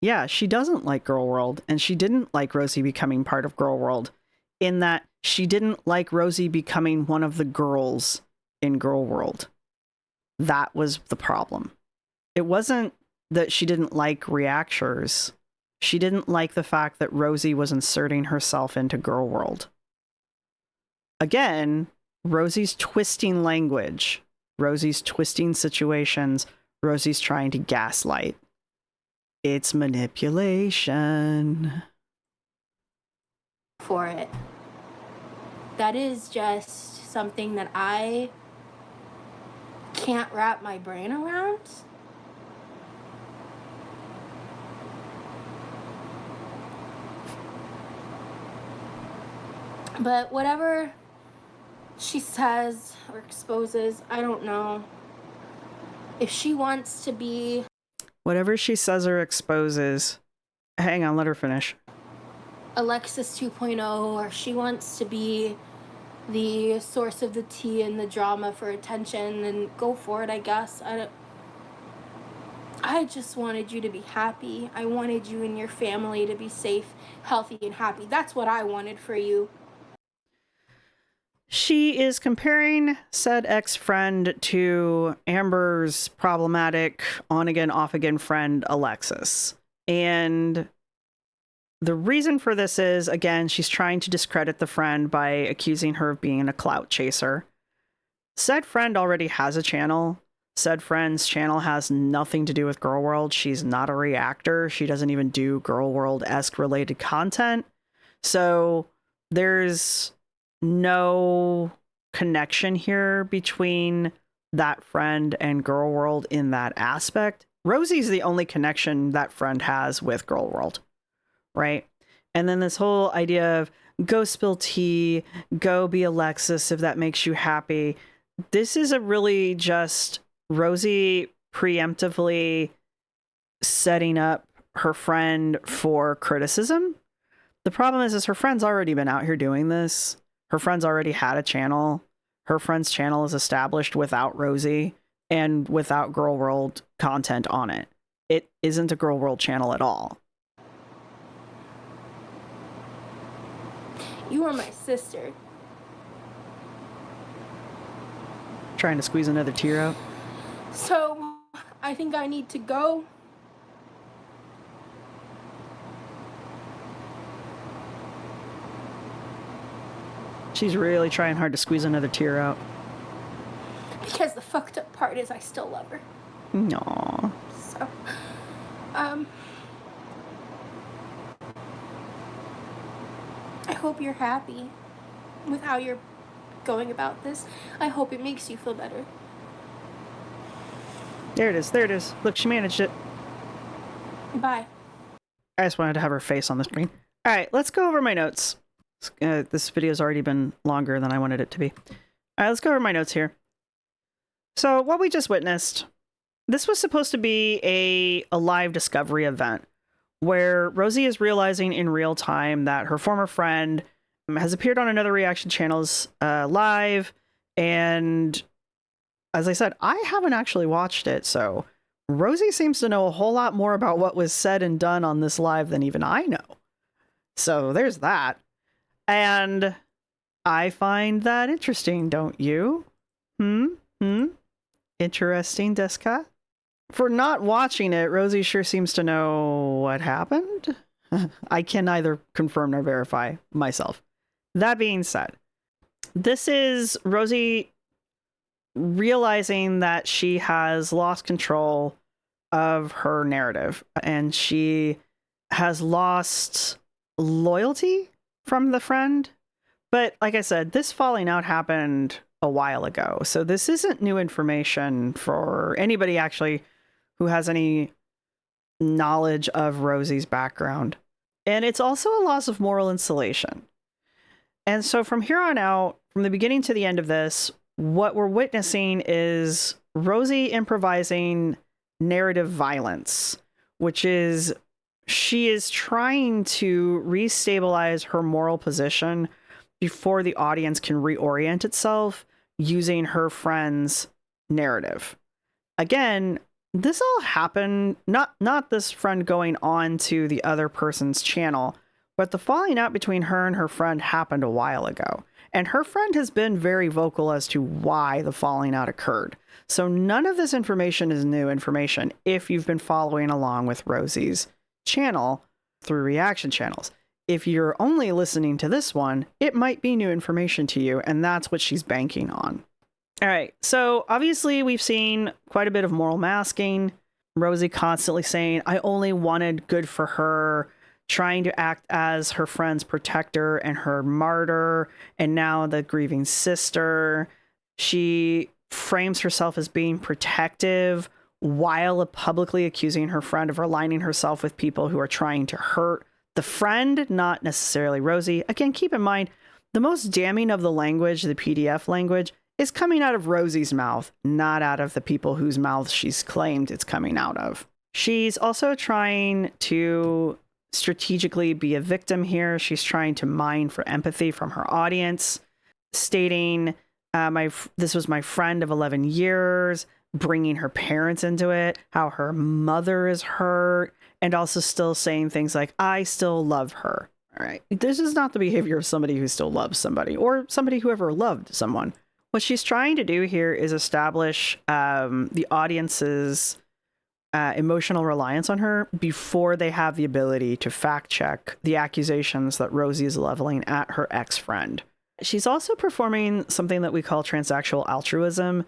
S2: Yeah, she doesn't like Gorl World, and she didn't like Rosee becoming part of Gorl World, in that she didn't like Rosee becoming one of the girls in Gorl World. That was the problem. It wasn't that she didn't like reactors. She didn't like the fact that Rosee was inserting herself into Gorl World. Again, Rosee's twisting language. Rosee's twisting situations. Rosee's trying to gaslight. It's manipulation.
S3: For it. That is just something that I can't wrap my brain around. But whatever she says or exposes, I don't know. If she wants to be...
S2: Whatever she says or exposes... Hang on, let her finish.
S3: Alexis 2.0, or she wants to be the source of the tea and the drama for attention, then go for it, I guess. I just wanted you to be happy. I wanted you and your family to be safe, healthy, and happy. That's what I wanted for you.
S2: She is comparing said ex-friend to Amber's problematic on-again, off-again friend, Alexis. And the reason for this is, again, she's trying to discredit the friend by accusing her of being a clout chaser. Said friend already has a channel. Said friend's channel has nothing to do with Gorl World. She's not a reactor. She doesn't even do Gorl World-esque related content. So there's no connection here between that friend and Gorl World in that aspect. Rosie's the only connection that friend has with Gorl World, right? And then this whole idea of go spill tea, go be Alexis if that makes you happy. This is a really just Rosie preemptively setting up her friend for criticism. The problem is her friend's already been out here doing this. Her friend's already had a channel. Her friend's channel is established without Rosie and without Gorl World content on it. It isn't a Gorl World channel at all.
S3: You are my sister.
S2: Trying to squeeze another tear out.
S3: So, I think I need to go.
S2: She's really trying hard to squeeze another tear out.
S3: Because the fucked up part is I still love her.
S2: Aww.
S3: So, I hope you're happy with how you're going about this. I hope it makes you feel better.
S2: There it is. There it is. Look, she managed it.
S3: Bye.
S2: I just wanted to have her face on the screen. All right, let's go over my notes. This video's already been longer than I wanted it to be. All right, let's go over my notes here. So what we just witnessed, this was supposed to be a live discovery event where Rosie is realizing in real time that her former friend has appeared on another reaction channel's live. And as I said, I haven't actually watched it. So Rosie seems to know a whole lot more about what was said and done on this live than even I know. So there's that. And I find that interesting, don't you? Interesting, Deska? For not watching it, Rosie sure seems to know what happened. I can neither confirm nor verify myself. That being said, this is Rosie realizing that she has lost control of her narrative and she has lost loyalty from the friend. But like I said, this falling out happened a while ago. So this isn't new information for anybody actually who has any knowledge of Rosie's background. And it's also a loss of moral insulation. And so from here on out, from the beginning to the end of this, what we're witnessing is Rosie improvising narrative violence, which is she is trying to restabilize her moral position before the audience can reorient itself using her friend's narrative. Again, this all happened, not this friend going on to the other person's channel, but the falling out between her and her friend happened a while ago. And her friend has been very vocal as to why the falling out occurred. So none of this information is new information if you've been following along with Rosie's channel through reaction channels. If you're only listening to this one, it might be new information to you, and that's what she's banking on. All right, so obviously we've seen quite a bit of moral masking. Rosie constantly saying, I only wanted good for her, trying to act as her friend's protector and her martyr, and now the grieving sister. She frames herself as being protective while publicly accusing her friend of aligning herself with people who are trying to hurt the friend, not necessarily Rosie. Again, keep in mind, the most damning of the language, the PDF language, is coming out of Rosie's mouth, not out of the people whose mouths she's claimed it's coming out of. She's also trying to strategically be a victim here. She's trying to mine for empathy from her audience, stating, this was my friend of 11 years, bringing her parents into it, how her mother is hurt, and also still saying things like, I still love her. All right. This is not the behavior of somebody who still loves somebody or somebody who ever loved someone. What she's trying to do here is establish the audience's emotional reliance on her before they have the ability to fact check the accusations that Rosee is leveling at her ex-friend. She's also performing something that we call transactional altruism,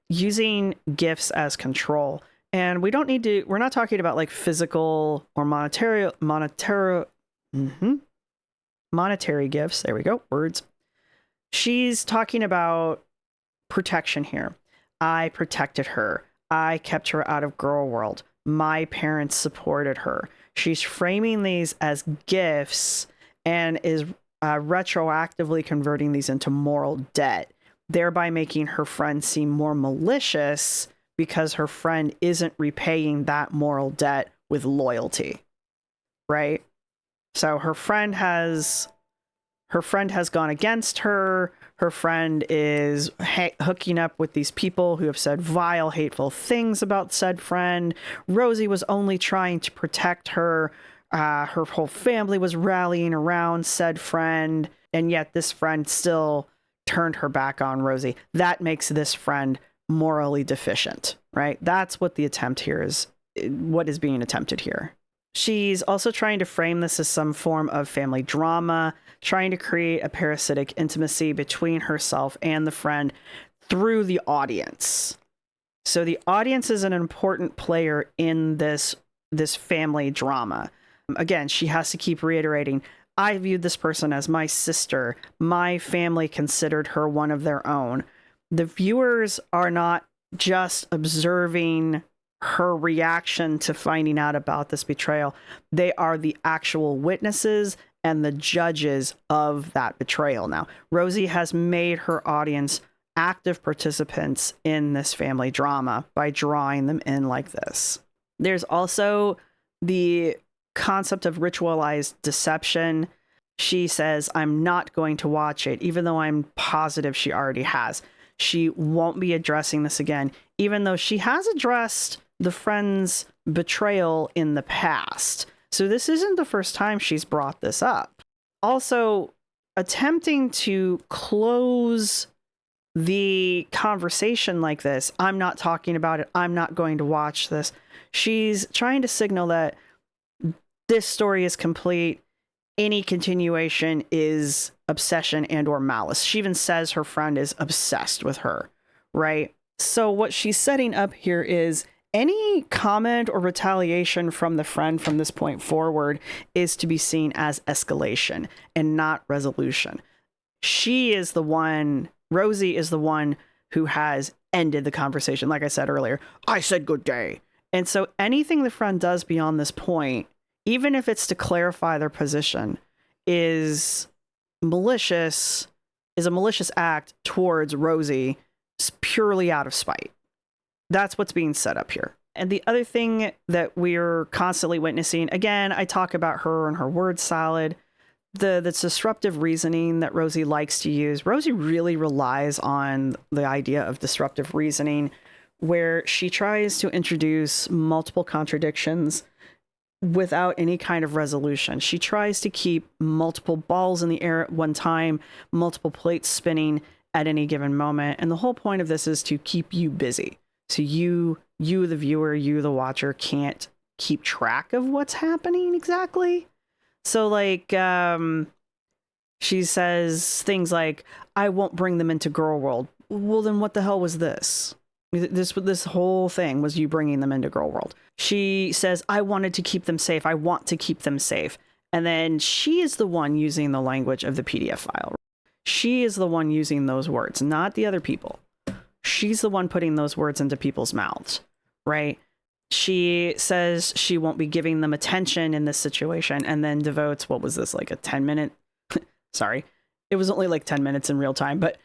S2: using gifts as control. And we're not talking about like physical or monetary gifts. There we go. Words. She's talking about protection here. I protected her. I kept her out of Gorl World. My parents supported her. She's framing these as gifts and is retroactively converting these into moral debt, thereby making her friend seem more malicious because her friend isn't repaying that moral debt with loyalty, right? So her friend has gone against her. Her friend is hooking up with these people who have said vile, hateful things about said friend. Rosee was only trying to protect her. Her whole family was rallying around said friend, and yet this friend still turned her back on Rosee. That makes this friend morally deficient, right? That's what the attempt here is, what is being attempted here. She's also trying to frame this as some form of family drama, trying to create a parasitic intimacy between herself and the friend through the audience. So the audience is an important player in this family drama. Again, she has to keep reiterating, I viewed this person as my sister. My family considered her one of their own. The viewers are not just observing her reaction to finding out about this betrayal. They are the actual witnesses and the judges of that betrayal. Now, Rosee has made her audience active participants in this family drama by drawing them in like this. There's also the concept of ritualized deception. She says, I'm not going to watch it, even though I'm positive she already has. She won't be addressing this again, even though she has addressed the friend's betrayal in the past. So this isn't the first time she's brought this up. Also, attempting to close the conversation like this, I'm not talking about it, I'm not going to watch this. She's trying to signal that this story is complete. Any continuation is obsession and or malice. She even says her friend is obsessed with her, right? So what she's setting up here is any comment or retaliation from the friend from this point forward is to be seen as escalation and not resolution. She is the one, Rosee is the one who has ended the conversation. Like I said earlier, I said good day. And so anything the friend does beyond this point, even if it's to clarify their position, is a malicious act towards Rosee purely out of spite. That's what's being set up here. And the other thing that we're constantly witnessing, again, I talk about her and her word salad, the disruptive reasoning that Rosee likes to use. Rosee really relies on the idea of disruptive reasoning, where she tries to introduce multiple contradictions without any kind of resolution. She tries to keep multiple balls in the air at one time, multiple plates spinning at any given moment. And the whole point of this is to keep you busy. So you, the viewer, you, the watcher, can't keep track of what's happening exactly. So like, she says things like, I won't bring them into Gorl World. Well, then what the hell was this? This whole thing was you bringing them into Gorl World. She says, I wanted to keep them safe. I want to keep them safe. And then she is the one using the language of the PDF file. She is the one using those words, not the other people. She's the one putting those words into people's mouths, right? She says she won't be giving them attention in this situation, and then devotes, what was this, like a 10-minute? Sorry, it was only like 10 minutes in real time, but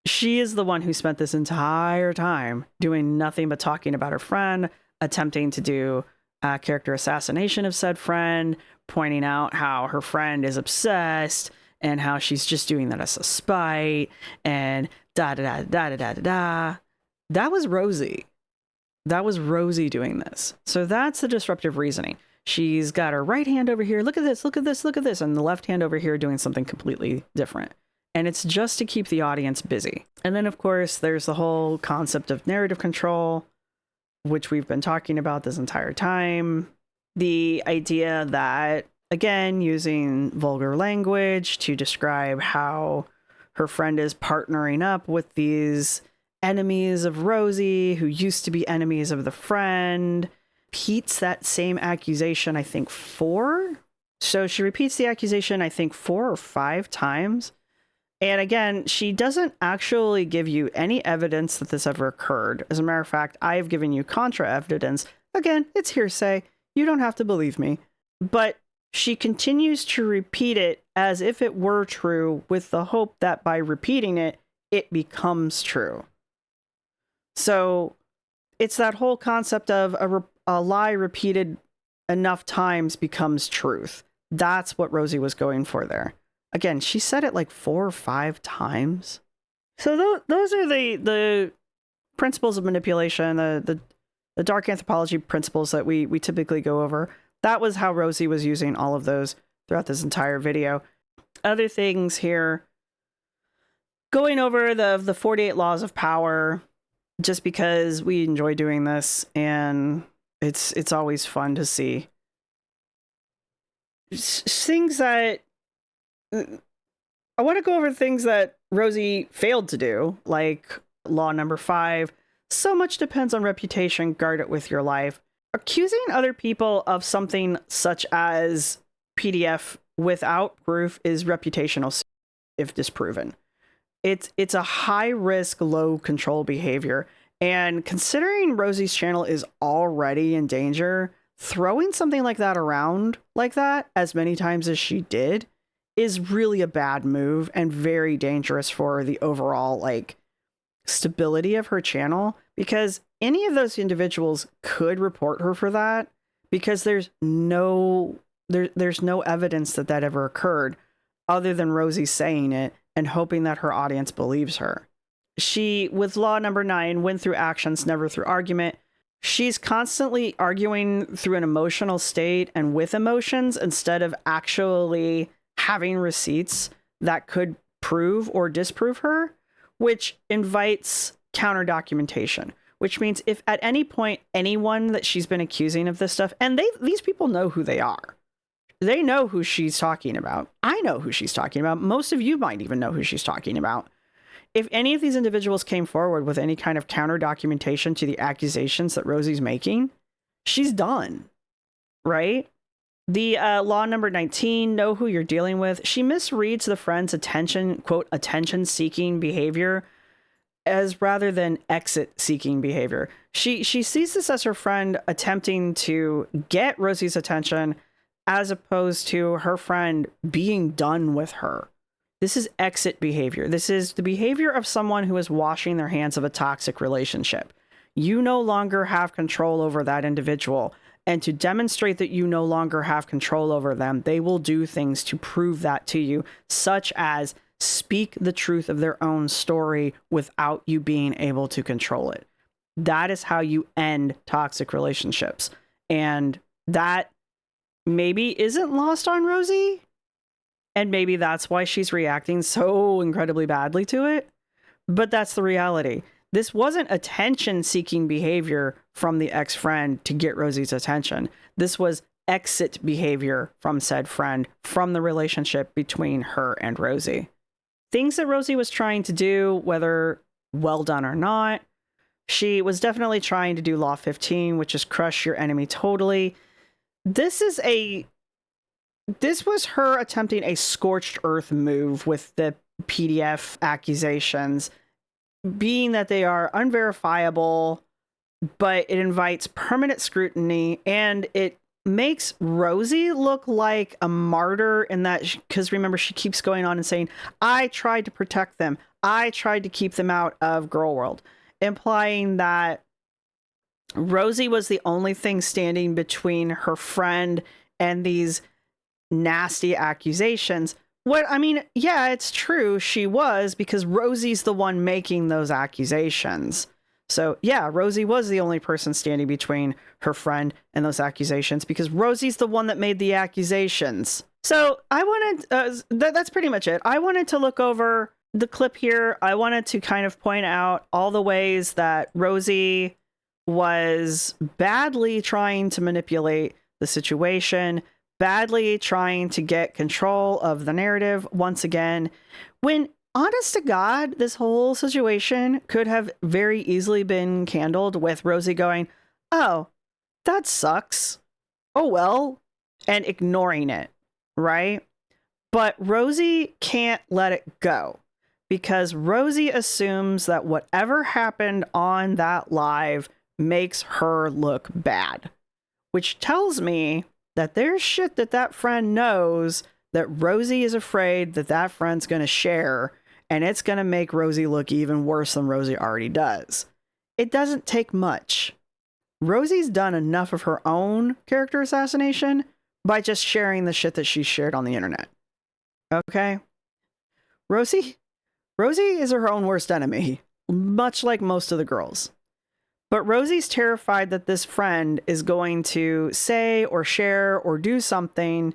S2: she is the one who spent this entire time doing nothing but talking about her friend, attempting to do character assassination of said friend, pointing out how her friend is obsessed and how she's just doing that as a spite, and da-da-da-da-da-da-da. That was Rosee. That was Rosee doing this. So that's the disruptive reasoning. She's got her right hand over here. Look at this, look at this, look at this. And the left hand over here doing something completely different. And it's just to keep the audience busy. And then, of course, there's the whole concept of narrative control, which we've been talking about this entire time. The idea that, again, using vulgar language to describe how her friend is partnering up with these enemies of Rosee, who used to be enemies of the friend, repeats that same accusation, I think, 4. So she repeats the accusation, I think, 4 or 5 times. And again, she doesn't actually give you any evidence that this ever occurred. As a matter of fact, I have given you contra evidence. Again, it's hearsay. You don't have to believe me. But she continues to repeat it as if it were true, with the hope that by repeating it, it becomes true. So it's that whole concept of a lie repeated enough times becomes truth. That's what Rosee was going for there. Again, she said it like 4 or 5 times. So those are the principles of manipulation, the dark anthropology principles that we typically go over. That was how Rosee was using all of those throughout this entire video. Other things here, going over the 48 laws of power, just because we enjoy doing this and it's always fun to see. Things that I want to go over, things that Rosee failed to do, like law number 5. So much depends on reputation. Guard it with your life. Accusing other people of something such as PDF without proof is reputational if disproven. It's a high risk, low control behavior. And considering Rosee's channel is already in danger, throwing something like that around like that as many times as she did is really a bad move and very dangerous for the overall like stability of her channel, because any of those individuals could report her for that, because there's no evidence that that ever occurred other than Rosee saying it and hoping that her audience believes her. She, with law number 9, win through actions, never through argument. She's constantly arguing through an emotional state and with emotions instead of actually having receipts that could prove or disprove her, which invites counter documentation, which means if at any point anyone that she's been accusing of this stuff, and these people know who they are. They know who she's talking about. I know who she's talking about. Most of you might even know who she's talking about. If any of these individuals came forward with any kind of counter documentation to the accusations that Rosee's making, she's done, right? The law number 19, know who you're dealing with. She misreads the friend's attention, quote, attention-seeking behavior as rather than exit-seeking behavior. She sees this as her friend attempting to get Rosee's attention as opposed to her friend being done with her. This is exit behavior. This is the behavior of someone who is washing their hands of a toxic relationship. You no longer have control over that individual. And to demonstrate that you no longer have control over them, they will do things to prove that to you, such as speak the truth of their own story without you being able to control it. That is how you end toxic relationships. And that maybe isn't lost on Rosee. And maybe that's why she's reacting so incredibly badly to it. But that's the reality. This wasn't attention-seeking behavior from the ex-friend to get Rosee's attention. This was exit behavior from said friend from the relationship between her and Rosee. Things that Rosee was trying to do, whether well done or not, she was definitely trying to do Law 15, which is crush your enemy totally. This was her attempting a scorched earth move with the PDF accusations, being that they are unverifiable, but it invites permanent scrutiny, and it makes Rosee look like a martyr in that, because remember, she keeps going on and saying, I tried to protect them. I tried to keep them out of Gorl World, implying that Rosee was the only thing standing between her friend and these nasty accusations. What I mean, yeah, it's true. She was, because Rosee's the one making those accusations. So yeah, Rosee was the only person standing between her friend and those accusations because Rosie's the one that made the accusations. So I wanted, that's pretty much it. I wanted to look over the clip here. I wanted to kind of point out all the ways that Rosee was badly trying to manipulate the situation, badly trying to get control of the narrative once again, when honest to God, this whole situation could have very easily been handled with Rosee going, oh, that sucks. Oh, well, and ignoring it, right? But Rosee can't let it go because Rosee assumes that whatever happened on that live makes her look bad, which tells me that there's shit that that friend knows that Rosee is afraid that that friend's going to share, and it's going to make Rosee look even worse than Rosee already does. It doesn't take much. Rosee's done enough of her own character assassination by just sharing the shit that she shared on the internet. Okay? Rosee is her own worst enemy, much like most of the girls. But Rosie's terrified that this friend is going to say or share or do something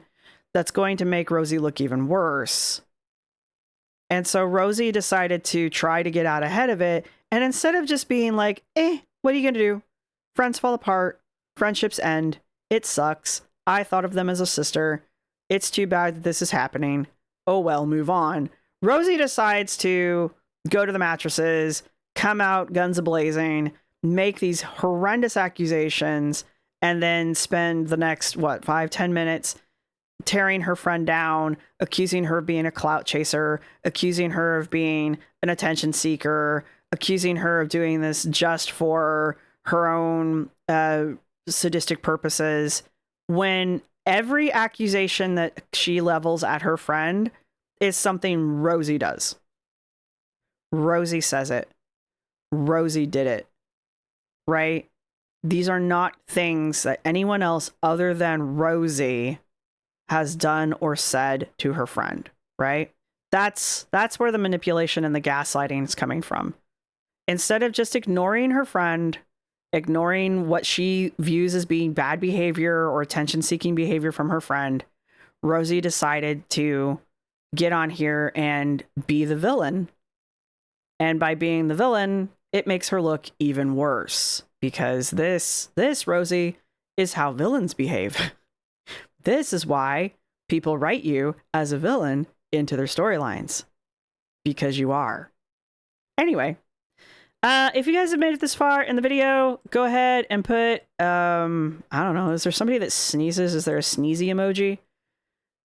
S2: that's going to make Rosee look even worse. And so Rosee decided to try to get out ahead of it. And instead of just being like, what are you going to do? Friends fall apart. Friendships end. It sucks. I thought of them as a sister. It's too bad that this is happening. Oh well, move on. Rosee decides to go to the mattresses, come out guns a-blazing, make these horrendous accusations, and then spend the next, 5-10 minutes tearing her friend down, accusing her of being a clout chaser, accusing her of being an attention seeker, accusing her of doing this just for her own sadistic purposes, when every accusation that she levels at her friend is something Rosee does. Rosee says it. Rosee did it. Right? These are not things that anyone else other than Rosee has done or said to her friend, right? That's where the manipulation and the gaslighting is coming from. Instead of just ignoring her friend, ignoring what she views as being bad behavior or attention-seeking behavior from her friend, Rosee decided to get on here and be the villain. And by being the villain, it makes her look even worse, because this Rosee is how villains behave. This is why people write you as a villain into their storylines, because you are. Anyway, if you guys have made it this far in the video, go ahead and put, I don't know, is there somebody that sneezes? Is there a sneezy emoji?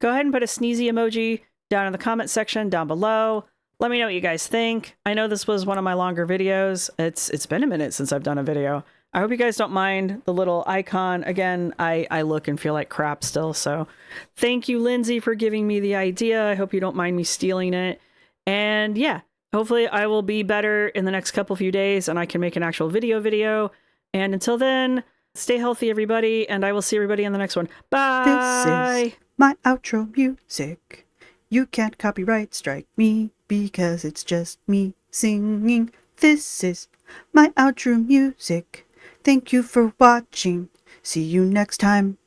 S2: Go ahead and put a sneezy emoji down in the comment section down below. Let me know what you guys think. I know this was one of my longer videos. It's been a minute since I've done a video. I hope you guys don't mind the little icon. Again, I look and feel like crap still, so thank you, Lindsay, for giving me the idea. I hope you don't mind me stealing it. And yeah, hopefully I will be better in the next few days and I can make an actual video. And until then, stay healthy, everybody, and I will see everybody in the next one. Bye!
S1: This is my outro music. You can't copyright strike me because it's just me singing. This is my outro music. Thank you for watching. See you next time.